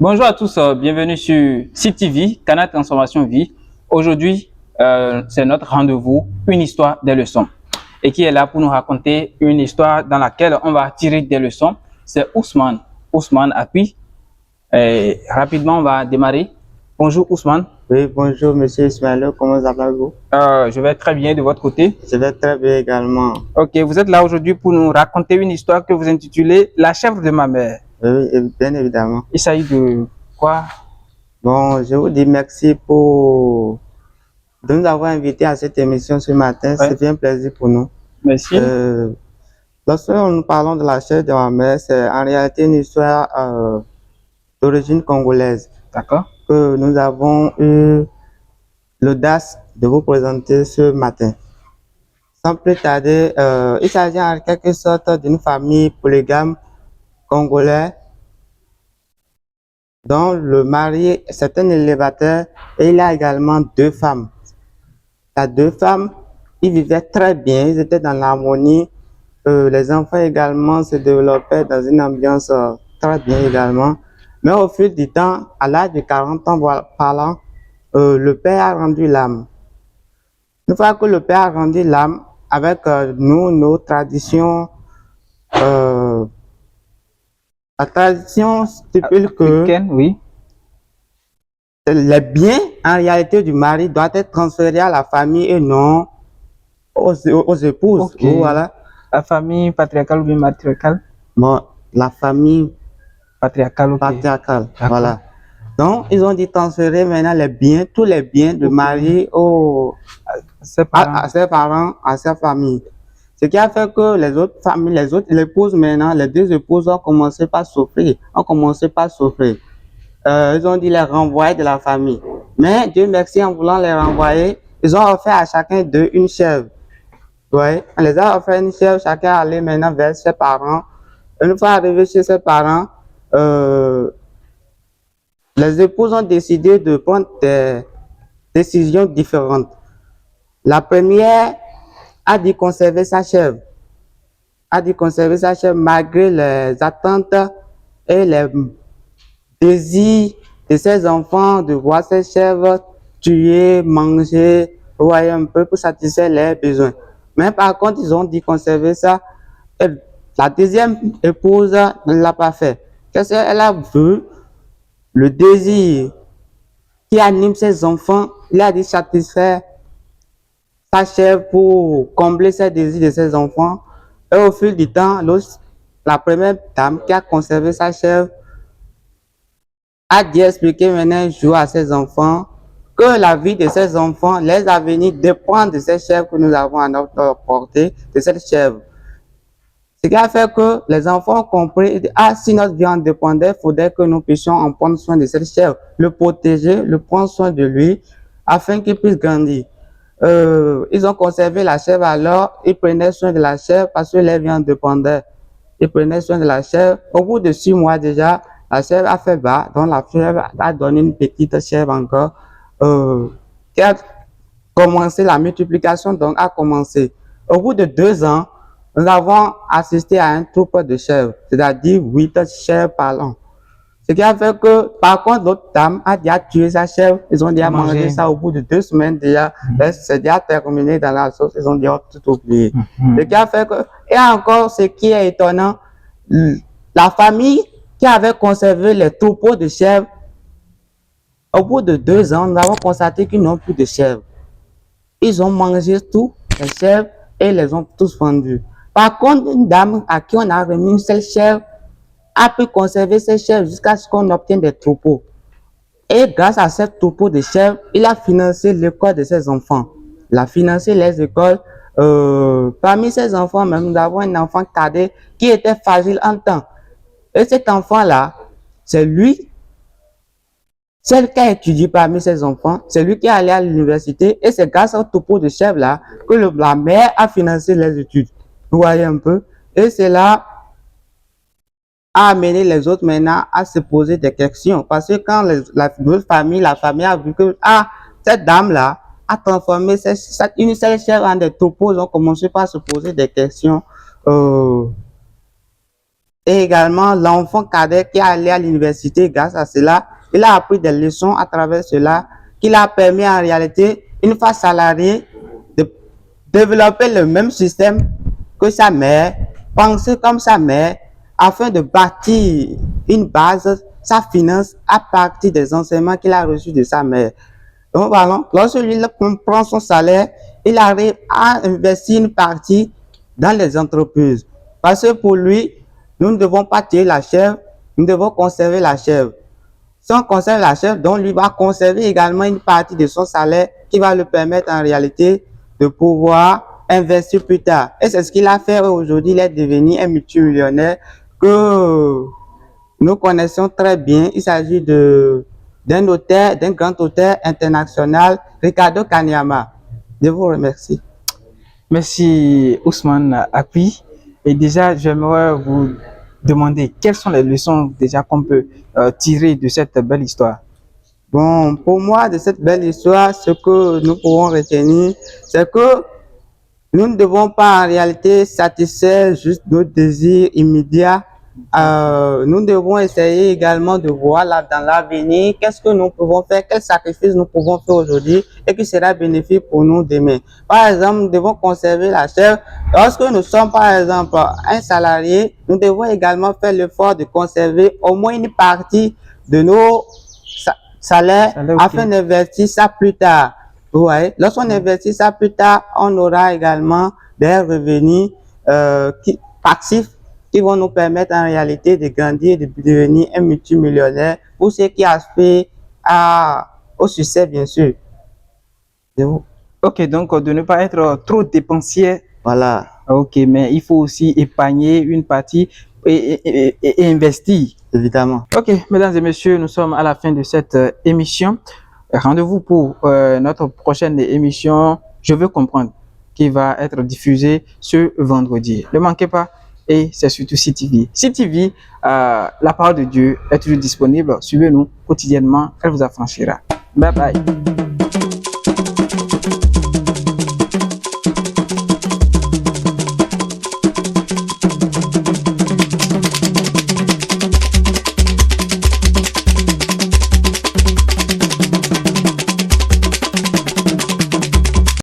Bonjour à tous, bienvenue sur CTV, Canal Transformation Vie. Aujourd'hui, c'est notre rendez-vous, une histoire des leçons. Et qui est là pour nous raconter une histoire dans laquelle on va tirer des leçons, c'est Ousmane. Ousmane appuie. Rapidement, on va démarrer. Bonjour Ousmane. Oui, bonjour Monsieur Ismaël, comment allez-vous? Je vais très bien de votre côté. Je vais très bien également. Ok, vous êtes là aujourd'hui pour nous raconter une histoire que vous intitulez « La chèvre de ma mère ». Oui, bien évidemment. Il s'agit de quoi? Bon, je vous dis merci de nous avoir invités à cette émission ce matin. Ouais. C'est un plaisir pour nous. Merci. Lorsque nous parlons de la chèvre de ma mère, c'est en réalité une histoire d'origine congolaise. D'accord. Que nous avons eu l'audace de vous présenter ce matin. Sans plus tarder, il s'agit en quelque sorte d'une famille polygame congolais dont le mari est un élévateur et il a également deux femmes. Les deux femmes, ils vivaient très bien, ils étaient dans l'harmonie. Les enfants également se développaient dans une ambiance très bien également. Mais au fil du temps, à l'âge de 40 ans parlant, le père a rendu l'âme. Une fois que le père a rendu l'âme, avec nous, nos traditions, la tradition stipule que oui. les biens en réalité du mari doivent être transférés à la famille et non aux épouses. Okay. Voilà. La famille patriarcale ou bien matriarcale? Bon, la famille patriarcale. Okay. Patriarcale. Voilà. Donc, ils ont dit transférer maintenant les biens, tous les biens du mari à ses parents, à sa famille. Ce qui a fait que les autres familles, les épouses maintenant, les deux épouses ont commencé par souffrir. Ils ont dit les renvoyer de la famille. Mais Dieu merci, en voulant les renvoyer, ils ont offert à chacun d'eux une chèvre. Ouais, on les a offert une chèvre, chacun allait maintenant vers ses parents. Une fois arrivé chez ses parents, les épouses ont décidé de prendre des décisions différentes. La première a dit conserver sa chèvre. Malgré les attentes et les désirs de ses enfants de voir ses chèvres tuer, manger, voyer un peu pour satisfaire leurs besoins. Mais par contre, ils ont dit conserver ça. Et la deuxième épouse ne l'a pas fait. Qu'est-ce qu'elle a vu? Le désir qui anime ses enfants, il a dit satisfaire sa chèvre pour combler ses désirs de ses enfants. Et au fil du temps, la première dame qui a conservé sa chèvre a dit expliquer maintenant un jour à ses enfants que la vie de ses enfants, les avenirs dépendent de ces chèvres que nous avons à notre portée, de cette chèvre. Ce qui a fait que les enfants ont compris, si notre vie en dépendait, il faudrait que nous puissions en prendre soin de cette chèvre, le protéger, le prendre soin de lui, afin qu'il puisse grandir. Ils ont conservé la chèvre alors, ils prenaient soin de la chèvre parce que les vies en dépendaient. Ils prenaient soin de la chèvre. Au bout de 6 mois déjà, la chèvre a fait bas, donc la chèvre a donné une petite chèvre encore, qui a commencé, la multiplication donc a commencé. Au bout de 2 ans, nous avons assisté à un troupeau de chèvres, c'est-à-dire 8 chèvres par an. Ce qui a fait que, par contre, l'autre dame a déjà tué sa chèvre. Ils ont déjà mangé ça au bout de 2 semaines déjà. C'est déjà terminé dans la sauce. Ils ont déjà tout oublié. Ce qui a fait que, et encore, ce qui est étonnant, la famille qui avait conservé les troupeaux de chèvres, au bout de 2 ans, nous avons constaté qu'ils n'ont plus de chèvres. Ils ont mangé tout, les chèvres, et les ont tous vendus. Par contre, une dame à qui on a remis une seule chèvre a pu conserver ses chèvres jusqu'à ce qu'on obtienne des troupeaux. Et grâce à ces troupeaux de chèvres, il a financé l'école de ses enfants. Il a financé les écoles. Parmi ses enfants, même, nous avons un enfant cadet qui était fragile en temps. Et cet enfant-là, c'est lui, celle qui a étudié parmi ses enfants, c'est lui qui est allé à l'université. Et c'est grâce au troupeau de chèvres-là que la mère a financé les études. Vous voyez un peu? Et c'est là a amené les autres maintenant à se poser des questions. Parce que quand la famille a vu que cette dame-là a transformé une seule chèvre en des troupeaux, ils ont commencé par se poser des questions. Et également, l'enfant cadet qui est allé à l'université grâce à cela, il a appris des leçons à travers cela, qui l'a permis en réalité, une fois salarié, de développer le même système que sa mère, penser comme sa mère, afin de bâtir une base, sa finance, à partir des enseignements qu'il a reçus de sa mère. Donc voilà, lorsque lui prend son salaire, il arrive à investir une partie dans les entreprises. Parce que pour lui, nous ne devons pas tuer la chèvre, nous devons conserver la chèvre. Si on conserve la chèvre, donc lui va conserver également une partie de son salaire qui va lui permettre en réalité de pouvoir investir plus tard. Et c'est ce qu'il a fait aujourd'hui. Il est devenu un multimillionnaire que nous connaissons très bien. Il s'agit d'un auteur, d'un grand auteur international, Ricardo Kanyama. Je vous remercie. Merci Ousmane Akpi. Et déjà, j'aimerais vous demander quelles sont les leçons déjà qu'on peut tirer de cette belle histoire. Bon, pour moi, de cette belle histoire, ce que nous pouvons retenir, c'est que nous ne devons pas en réalité satisfaire juste nos désirs immédiats. Nous devons essayer également de voir là dans l'avenir qu'est-ce que nous pouvons faire, quels sacrifices nous pouvons faire aujourd'hui et qui sera bénéfique pour nous demain. Par exemple, nous devons conserver la chèvre. Lorsque nous sommes par exemple un salarié, nous devons également faire l'effort de conserver au moins une partie de nos salaires afin d'investir ça plus tard. Ouais. Lorsqu'on investit ça plus tard, on aura également des revenus passifs qui vont nous permettre en réalité de grandir, de devenir un multimillionnaire pour ceux qui aspirent au succès, bien sûr. Ok, donc de ne pas être trop dépensier. Voilà. Ok, mais il faut aussi épargner une partie et investir. Évidemment. Ok, mesdames et messieurs, nous sommes à la fin de cette émission. Rendez-vous pour notre prochaine émission, Je veux comprendre, qui va être diffusée ce vendredi. Ne manquez pas, et c'est surtout CTV. CTV, la parole de Dieu est toujours disponible. Suivez-nous quotidiennement, elle vous affranchira. Bye bye.